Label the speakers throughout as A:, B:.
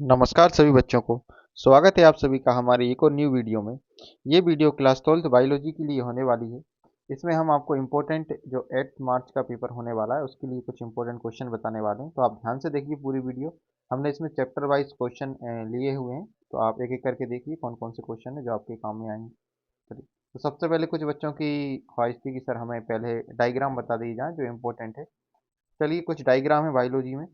A: नमस्कार सभी बच्चों को। स्वागत है आप सभी का हमारी एक और न्यू वीडियो में। ये वीडियो क्लास 12th बायोलॉजी के लिए होने वाली है। इसमें हम आपको इम्पोर्टेंट जो 8 मार्च का पेपर होने वाला है उसके लिए कुछ इम्पोर्टेंट क्वेश्चन बताने वाले हैं, तो आप ध्यान से देखिए पूरी वीडियो। हमने इसमें चैप्टर वाइज क्वेश्चन लिए हुए हैं, तो आप एक एक करके देखिए कौन कौन से क्वेश्चन है जो आपके काम में आएंगे। चलिए, तो सबसे पहले कुछ बच्चों की ख्वाहिश थी कि सर हमें पहले डायग्राम बता दी जाए जो इम्पोर्टेंट है। चलिए, कुछ डायग्राम है बायोलॉजी में।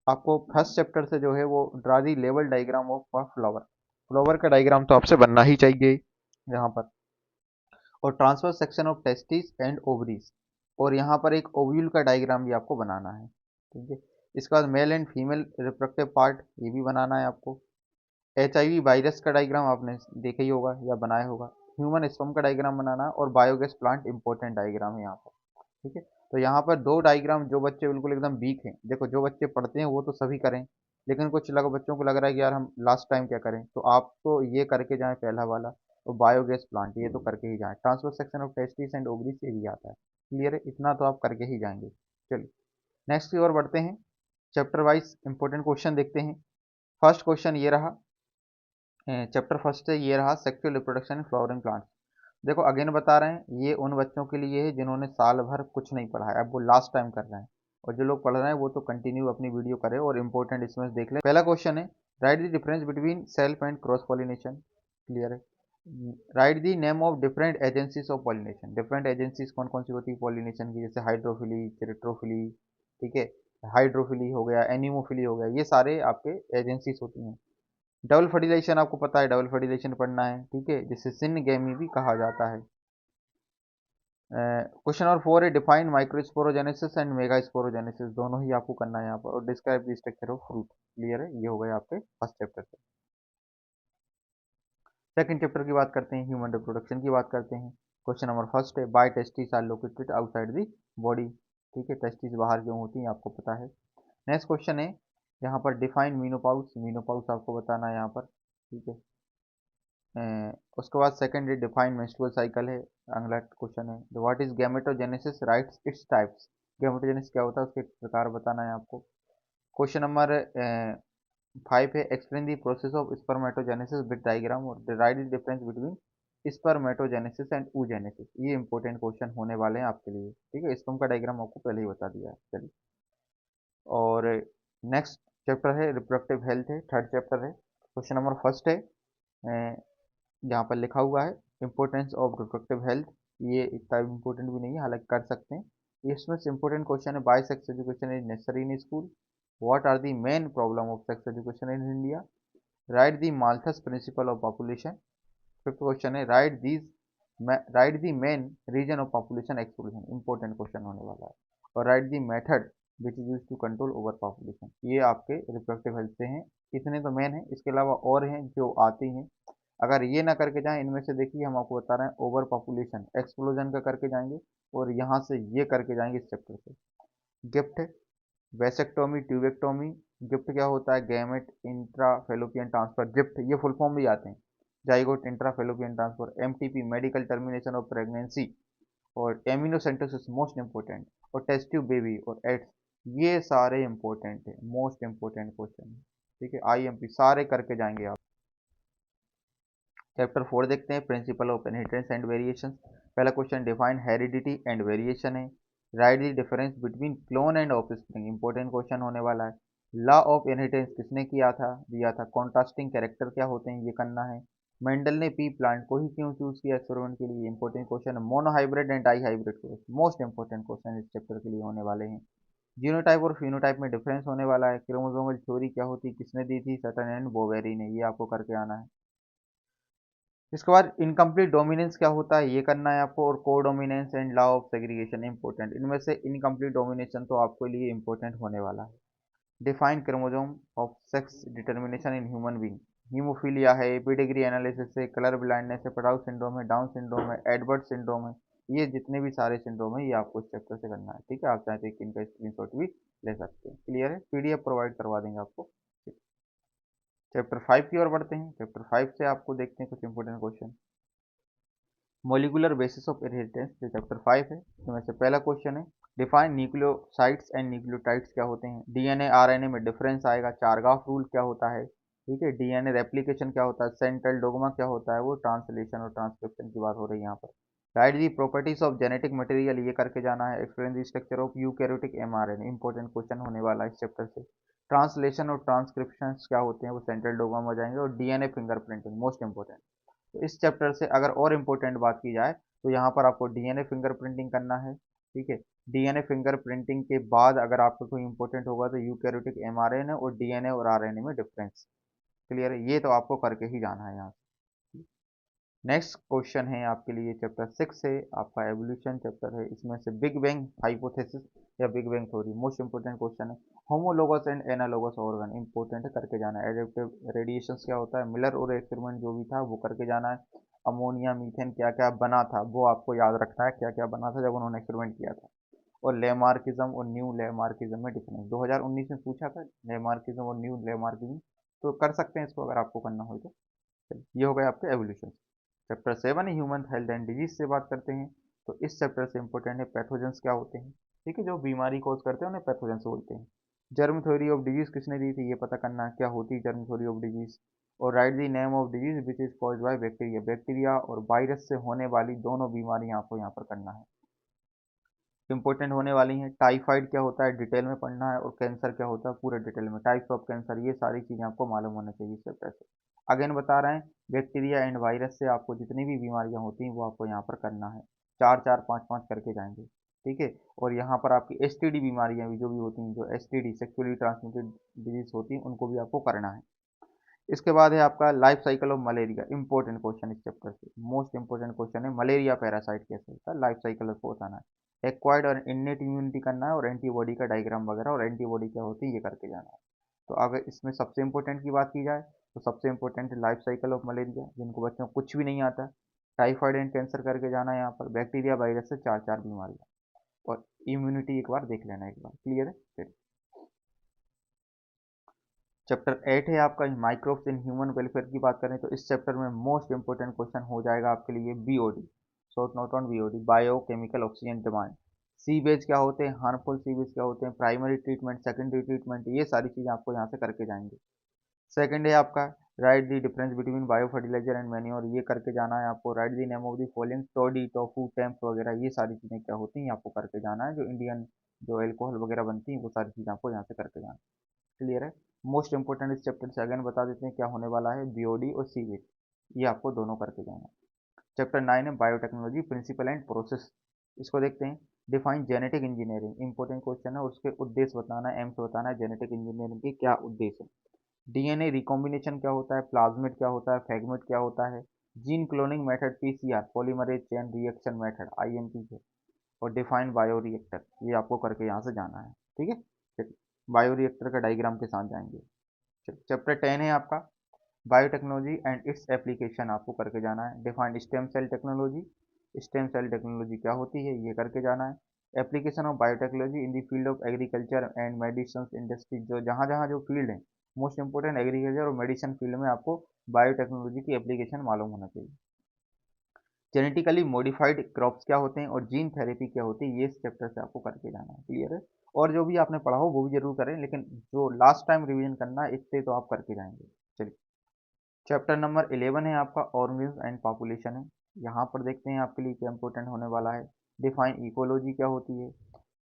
A: आपको फर्स्ट चैप्टर से जो है वो draw the level diagram of a flower. Flower का डायग्राम तो आपसे बनना ही चाहिए यहाँ पर। और transfer section of testis and ovaries, और यहाँ पर एक ओव्यूल का डायग्राम भी आपको बनाना है। ठीक है, इसके बाद male and female reproductive part ये भी बनाना है आपको। HIV वायरस का डायग्राम आपने देखा ही होगा या बनाया होगा। ह्यूमन स्पर्म का डायग्राम बनाना है, और बायोगैस प्लांट इंपॉर्टेंट डायग्राम है यहाँ पर। ठीक है, तो यहाँ पर दो डायग्राम जो बच्चे बिल्कुल एकदम वीक हैं, देखो जो बच्चे पढ़ते हैं वो तो सभी करें, लेकिन कुछ बच्चों को लग रहा है कि यार हम लास्ट टाइम क्या करें, तो आप तो ये करके जाएं पहला वाला। तो बायोगैस प्लांट ये तो करके ही जाएं। Transfer section of testis and ovary से भी आता है। क्लियर है, इतना तो आप करके ही जाएंगे। चलिए, नेक्स्ट की ओर बढ़ते हैं। चैप्टर वाइज इंपॉर्टेंट क्वेश्चन देखते हैं। फर्स्ट क्वेश्चन ये रहा, चैप्टर फर्स्ट है, ये रहा sexual reproduction in flowering plants. देखो अगेन बता रहे हैं, ये उन बच्चों के लिए है जिन्होंने साल भर कुछ नहीं पढ़ा है, अब वो लास्ट टाइम कर रहे हैं। और जो लोग पढ़ रहे हैं वो तो कंटिन्यू अपनी वीडियो करें और इंपॉर्टेंट इसमें से देख लें। पहला क्वेश्चन है, write the difference between self and cross pollination. Clear है। Write the name of different agencies of pollination. Different agencies कौन कौन सी होती है पॉलिनेशन की, जैसे हाइड्रोफिली, टेरिट्रोफिली। ठीक है, हाइड्रोफिली हो गया, एनिमोफिली हो गया, ये सारे आपके एजेंसीज होती हैं। डबल फर्टिलाइजेशन आपको पता है, डबल फर्टिलाइजेशन पढ़ना है। ठीक है, जिसे सिनगेमी भी कहा जाता है। क्वेश्चन नंबर 4 है, डिफाइन माइक्रोस्पोरोजेनेसिस एंड मेगास्पोरोजेनेसिस, दोनों ही आपको करना है यहाँ पर। और describe the structure of fruit. Clear है, ये हो गए आपके फर्स्ट चैप्टर से। सेकंड चैप्टर की बात करते हैं, ह्यूमन रिप्रोडक्शन की बात करते हैं। क्वेश्चन नंबर फर्स्ट है, why testis are located outside the body. ठीक है, टेस्टिस बाहर क्यों होती हैं आपको पता है। नेक्स्ट क्वेश्चन है यहाँ पर, डिफाइन मीनोपाउस। मीनोपाउस आपको बताना है यहाँ पर। ठीक है, उसके बाद सेकंड है, डिफाइन मेंस्ट्रुअल साइकिल है। अगला क्वेश्चन है, what is gametogenesis, rights its types. Gametogenesis क्या होता है उसके प्रकार बताना है आपको। क्वेश्चन नंबर 5 है, explain the process of spermatogenesis with diagram, और write the difference between spermatogenesis and oogenesis। ये इंपॉर्टेंट क्वेश्चन होने वाले हैं आपके लिए। ठीक है, स्पर्म का डायग्राम आपको पहले ही बता दिया है। चलिए, और नेक्स्ट चैप्टर है रिप्रोडक्टिव हेल्थ है, थर्ड चैप्टर है। क्वेश्चन नंबर फर्स्ट है, यहाँ पर लिखा हुआ है, इम्पोर्टेंस ऑफ रिप्रोडक्टिव हेल्थ। ये इतना इम्पोर्टेंट भी नहीं है, हालांकि कर सकते हैं। इसमें से इम्पोर्टेंट क्वेश्चन है, why sex education is necessary in school. What are the main problem of sex education in India. Write the Malthus principle of population. Fifth question है, write the main reason of population explosion. Important question होने वाला है। और write the method which is use to control over population. ये आपके reproductive health से हैं। इतने तो मेन है, इसके अलावा और हैं जो आती हैं। अगर ये ना करके जाएं इनमें से, देखिए हम आपको बता रहे हैं, ओवर पॉपुलेशन एक्सप्लोजन का करके जाएंगे, और यहाँ से ये करके जाएंगे इस चैप्टर से। Gift, vasectomy, tubectomy. गिफ्ट क्या होता है, गैमेट इंट्राफेलोपियन ट्रांसफर। गिफ्ट ये फुल फॉर्म भी आते हैं, zygote intrafallopian transfer. MTP medical termination of pregnancy. और एमिनोसेंटोसिस मोस्ट इंपोर्टेंट। और टेस्ट ट्यूब बेबी और एड्स, ये सारे इंपॉर्टेंट है, मोस्ट इंपॉर्टेंट क्वेश्चन है। ठीक है, IMP सारे करके जाएंगे आप। चैप्टर 4 देखते हैं, principle of inheritance and variation. पहला question, define heredity and variation है। Write the difference between clone and offspring. Important question होने वाला है। लॉ ऑफ इनहेरिटेंस किसने किया था, दिया था। कॉन्ट्रास्टिंग कैरेक्टर क्या होते हैं, ये करना है। मेंडल ने पी प्लांट को ही क्यों चूज किया एक्सपेरिमेंट के लिए। इंपॉर्टेंट क्वेश्चन है। Monohybrid and dihybrid, most important question इस चैप्टर के लिए होने वाले हैं। जीनोटाइप और फिनोटाइप में डिफरेंस होने वाला है। क्रोमोसोमल थ्योरी क्या होती है, किसने दी थी, सटन एंड बोवेरी ने। ये आपको करके आना है। इसके बाद इनकम्प्लीट डोमिनेंस क्या होता है, ये करना है आपको। और को dominance and law of segregation important. इनमें से इनकम्प्लीट डोमिनेशन तो आपके लिए इंपॉर्टेंट होने वाला है। Define chromosome of sex determination in human being. Haemophilia है, पेडिग्री एनालिसिस है, कलर ब्लाइंडनेस है, पटाउ सिंड्रोम है, डाउन सिंड्रोम है, एडवर्ड सिंड्रोम है। ये जितने भी सारे सिंड्रोम है ये आपको इस चैप्टर से करना है। ठीक है, आप चाहते हैं कि इनका स्क्रीनशॉट भी ले सकते हैं। क्लियर है, PDF प्रोवाइड करवा देंगे आपको। चैप्टर 5 की ओर बढ़ते हैं। चैप्टर 5 से आपको देखते हैं कुछ important question. Molecular basis of inheritance जो चैप्टर 5 है, इसमें से पहला क्वेश्चन है, डिफाइन न्यूक्लियोसाइड्स एंड न्यूक्लियोटाइड्स क्या होते हैं, डीएनए आरएनए में डिफरेंस आएगा, चारगाफ रूल क्या होता है, ठीक है, डीएनए रेप्लिकेशन क्या होता है, सेंट्रल डोग्मा क्या होता है, वो ट्रांसलेशन और ट्रांसक्रिप्शन की बात हो रही है यहाँ पर। Right the properties of genetic material, ये करके जाना है। Explain the structure of eukaryotic mRNA, important question होने वाला है इस चैप्टर से। ट्रांसलेशन और ट्रांसक्रिप्शन क्या होते हैं, वो सेंट्रल डोग्मा में हो जाएंगे। और डीएनए फिंगरप्रिंटिंग मोस्ट इंपॉर्टेंट। तो इस चैप्टर से अगर और इम्पोर्टेंट बात की जाए तो यहाँ पर आपको डीएनए फिंगरप्रिंटिंग करना है, ठीक है। डीएनए फिंगरप्रिंटिंग के बाद अगर आपको कोई इंपॉर्टेंट होगा तो यूकैरियोटिक एमआरएनए और डीएनए और आरएनए में डिफरेंस। क्लियर है, ये तो आपको करके ही जाना है यहाँ से। नेक्स्ट क्वेश्चन है आपके लिए चैप्टर 6 से, आपका एवोल्यूशन चैप्टर है। इसमें से बिग बैंग हाइपोथेसिस या big bang theory most important question है। Homologous and analogous organ important है, करके जाना है। एडेप्टिव रेडिएशन क्या होता है, मिलर और एक्सपेरिमेंट जो भी था वो करके जाना है। अमोनिया मीथेन क्या क्या बना था वो आपको याद रखना है, क्या क्या बना था जब उन्होंने एक्सपेरिमेंट किया था। और लेमार्किज्म और न्यू लेमार्किज्म में डिफरेंस 2019 में पूछा था, लेमार्किज्म और न्यू लेमार्किज्म। तो कर सकते हैं इसको अगर आपको करना हो तो। ये हो गए आपके evolution. Chapter 7 human health and disease से बात करते हैं। तो इस चैप्टर से इंपॉर्टेंट है पैथोजेंस क्या होते हैं, ठीक है, जो बीमारी कॉज करते हैं उन्हें पैथोजेंस बोलते हैं। जर्म थ्योरी ऑफ डिजीज किसने दी थी, ये पता करना है क्या होती है जर्म थ्योरी ऑफ डिजीज। और right the name of disease which is cause by bacteria, bacteria और वायरस से होने वाली दोनों बीमारियां आपको यहाँ पर करना है, इंपॉर्टेंट होने वाली हैं। टाइफाइड क्या होता है डिटेल में पढ़ना है, और कैंसर क्या होता है पूरे डिटेल में, टाइप्स ऑफ कैंसर, ये सारी चीज़ें आपको मालूम होना चाहिए इस चैप्टर से। अगेन बता रहे हैं, बैक्टीरिया एंड वायरस से आपको जितनी भी बीमारियां होती हैं वो आपको यहाँ पर करना है। चार चार पाँच पाँच करके जाएंगे, ठीक है। और यहाँ पर आपकी एसटीडी बीमारियां भी जो भी होती हैं, जो एसटीडी सेक्सुअली ट्रांसमिटेड डिजीज होती हैं, उनको भी आपको करना है। इसके बाद है आपका life cycle of malaria, important question इस चैप्टर से, मोस्ट इंपॉर्टेंट क्वेश्चन है। मलेरिया पैरासाइट कैसे होता है, लाइफ साइकिल को बताना है। एक्वायर्ड और इननेट इम्यूनिटी करना है, और एंटीबॉडी का डायग्राम वगैरह, और एंटीबॉडी क्या होती है ये करके जाना है। तो अगर इसमें सबसे इंपॉर्टेंट की बात की जाए तो सबसे इंपॉर्टेंट है लाइफ साइकिल ऑफ मलेरिया, जिनको बच्चों को कुछ भी नहीं आता। टाइफाइड एंड कैंसर करके जाना है यहाँ पर, बैक्टीरिया वायरस से चार चार बीमारियाँ, और इम्यूनिटी एक बार देख लेना, एक बार क्लियर है। चैप्टर 8 है आपका माइक्रोब्स इन ह्यूमन वेलफेयर की बात करें तो इस चैप्टर में मोस्ट इंपोर्टेंट क्वेश्चन हो जाएगा आपके लिए BOD, short note on BOD, bio chemical oxygen demand. Sewage क्या होते हैं, हार्मफुल सीवेज क्या होते हैं, प्राइमरी ट्रीटमेंट, सेकेंडरी ट्रीटमेंट, ये सारी चीज़ें आपको यहाँ से करके जाएंगे। सेकंड है आपका write the difference between bio fertilizer and manure, ये करके जाना है आपको। Write the name of the following toddy tofu tempeh वगैरह, ये सारी चीज़ें क्या होती हैं आपको करके जाना है। जो इंडियन जो एल्कोहल वगैरह बनती हैं वो सारी चीज़ें आपको यहाँ से करके जाना है। क्लियर है। मोस्ट इंपोर्टेंट इस चैप्टर से अगेन बता देते हैं क्या होने वाला है, बीओडी और सीवेज, ये आपको दोनों करके जाना है। चैप्टर 9 है बायोटेक्नोलॉजी प्रिंसिपल एंड प्रोसेस, इसको देखते हैं। Define genetic engineering, important question है, उसके उद्देश्य बताना है, एम्स बताना है, जेनेटिक इंजीनियरिंग के क्या उद्देश्य है। डीएनए रिकॉम्बिनेशन क्या होता है, प्लाज्मिड क्या होता है, फ्रेगमेंट क्या होता है, gene cloning method PCR, polymerase chain reaction method IMP, और डिफाइन बायो रिएक्टर, ये आपको करके यहाँ से जाना है, ठीक है। बायो रिएक्टर का डायग्राम के साथ जाएंगे। चैप्टर 10 है आपका बायोटेक्नोलॉजी एंड इट्स एप्लीकेशन, आपको करके जाना है। Define stem cell technology, stem cell technology क्या होती है ये करके जाना है। Application of biotechnology in the field of agriculture and medicine industry, जो जहाँ जहाँ जो फील्ड है मोस्ट इंपोर्टेंट एग्रीकल्चर और मेडिसिन फील्ड में आपको बायोटेक्नोलॉजी की एप्लीकेशन मालूम होना चाहिए। जेनेटिकली मॉडिफाइड क्रॉप्स क्या होते हैं और जीन थेरेपी क्या होती है, ये इस चैप्टर से आपको करके जाना है, क्लियर है। और जो भी आपने पढ़ा हो वो भी जरूर करें, लेकिन जो लास्ट टाइम रिवीजन करना है इससे तो आप करके जाएंगे। चलिए, चैप्टर नंबर 11 है आपका ऑर्गेनिज्म एंड पॉपुलेशन है। यहाँ पर देखते हैं आपके लिए क्या इंपॉर्टेंट होने वाला है। डिफाइन इकोलॉजी क्या होती है,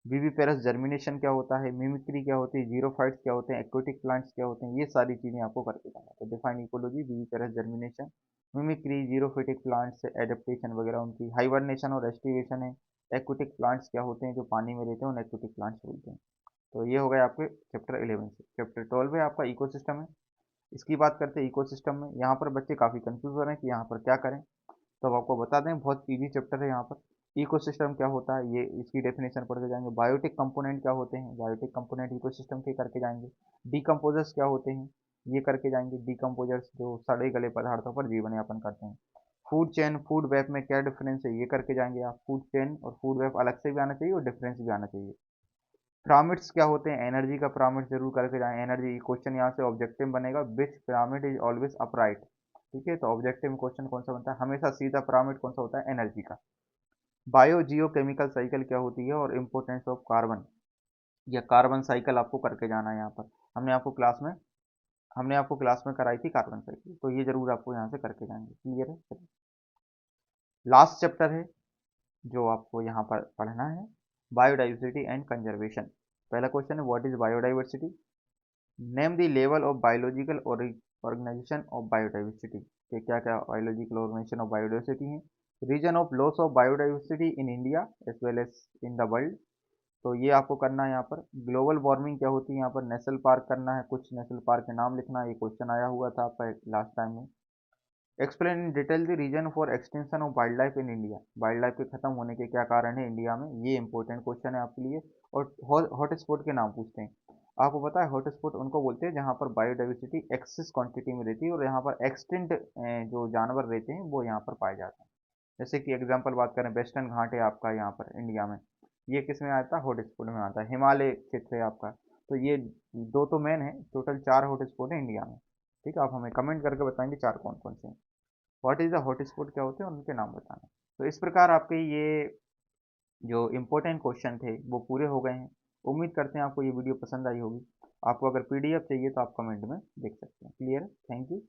A: विविपेरस जर्मिनेशन क्या होता है, मिमिक्री क्या होती है, जीरोफाइट्स क्या होते हैं, एक्वेटिक प्लांट्स क्या होते हैं, ये सारी चीज़ें आपको करके जाना है। तो define ecology, viviparous germination, mimicry, xerophytic plants से एडेप्टेशन वगैरह उनकी, हाइबरनेशन और एस्टिवेशन है। एक्वेटिक प्लांट्स क्या होते हैं, जो पानी में रहते हैं उन्हें एक्वेटिक प्लांट्स बोलते हैं। तो ये हो गए आपके चैप्टर 11 से। चैप्टर 12 है आपका इकोसिस्टम है, इसकी बात करते हैं। इकोसिस्टम में यहाँ पर बच्चे काफ़ी कंफ्यूज हो रहे हैं कि यहाँ पर क्या करें, तो अब आपको बता दें बहुत इजी चैप्टर है यहाँ पर। इकोसिस्टम क्या होता है ये इसकी डेफिनेशन पढ़ के जाएंगे। बायोटिक कंपोनेंट क्या होते हैं, बायोटिक कंपोनेंट इकोसिस्टम के करके जाएंगे। डीकम्पोजर्स क्या होते हैं ये करके जाएंगे। डीकम्पोजर्स जो सड़े गले पदार्थों पर जीवन यापन करते हैं। फूड चेन फूड वेब में क्या डिफरेंस है ये करके जाएंगे आप। फूड चेन और फूड वेब अलग से भी आना चाहिए और डिफरेंस भी आना चाहिए। पिरामिड्स क्या होते हैं, एनर्जी का पिरामिड जरूर करके जाएं। एनर्जी क्वेश्चन यहाँ से ऑब्जेक्टिव बनेगा, विच पिरामिड इज ऑलवेज अपराइट, ठीक है। तो ऑब्जेक्टिव क्वेश्चन कौन सा बनता है, हमेशा सीधा पिरामिड कौन सा होता है, एनर्जी का। बायो जियो केमिकल साइकिल क्या होती है और इम्पोर्टेंस ऑफ कार्बन या कार्बन साइकिल आपको करके जाना है यहाँ पर। हमने आपको क्लास में हमने आपको क्लास में कराई थी कार्बन साइकिल, तो ये जरूर आपको यहाँ से करके जाएंगे। क्लियर है? लास्ट चैप्टर है जो आपको यहाँ पर पढ़ना है, बायोडाइवर्सिटी एंड कंजर्वेशन। पहला क्वेश्चन है, what is biodiversity? Name the level of biological organization of biodiversity, कि क्या क्या बायोलॉजिकल ऑर्गेनाइजेशन ऑफ बायोडाइवर्सिटी हैं। Reason of loss of biodiversity in India as well as in the world, तो ये आपको करना है यहाँ पर। ग्लोबल वार्मिंग क्या होती है यहाँ पर, नेशनल पार्क करना है, कुछ नेशनल पार्क के नाम लिखना है, ये क्वेश्चन आया हुआ था आपका लास्ट टाइम में। Explain in detail the reason for extension of wild life in India, wild life के खत्म होने के क्या कारण है इंडिया में, ये इंपॉर्टेंट क्वेश्चन है आपके लिए। और हॉट स्पॉट के नाम पूछते हैं। आपको पता है हॉट स्पॉट उनको बोलते हैं जहाँ पर बायोडाइवर्सिटी एक्सेस क्वांटिटी में रहती है और यहाँ पर एक्सटेंट जो जानवर रहते हैं वो यहाँ पर पाए जाते हैं। जैसे कि एग्जांपल बात करें, वेस्टर्न घाट है आपका यहाँ पर इंडिया में, ये किस में आता है, हॉट स्पॉट में आता है। हिमालय क्षेत्र है आपका, तो ये दो तो मेन है, टोटल 4 हॉट स्पॉट है इंडिया में। ठीक है, आप हमें कमेंट करके बताएंगे 4 कौन कौन से हैं। What is the hot spot क्या होते हैं उनके नाम बताना। तो इस प्रकार आपके ये जो इम्पोर्टेंट क्वेश्चन थे वो पूरे हो गए हैं। उम्मीद करते हैं आपको ये वीडियो पसंद आई होगी। आपको अगर पीडीएफ चाहिए तो आप कमेंट में देख सकते हैं। क्लियर? Thank you.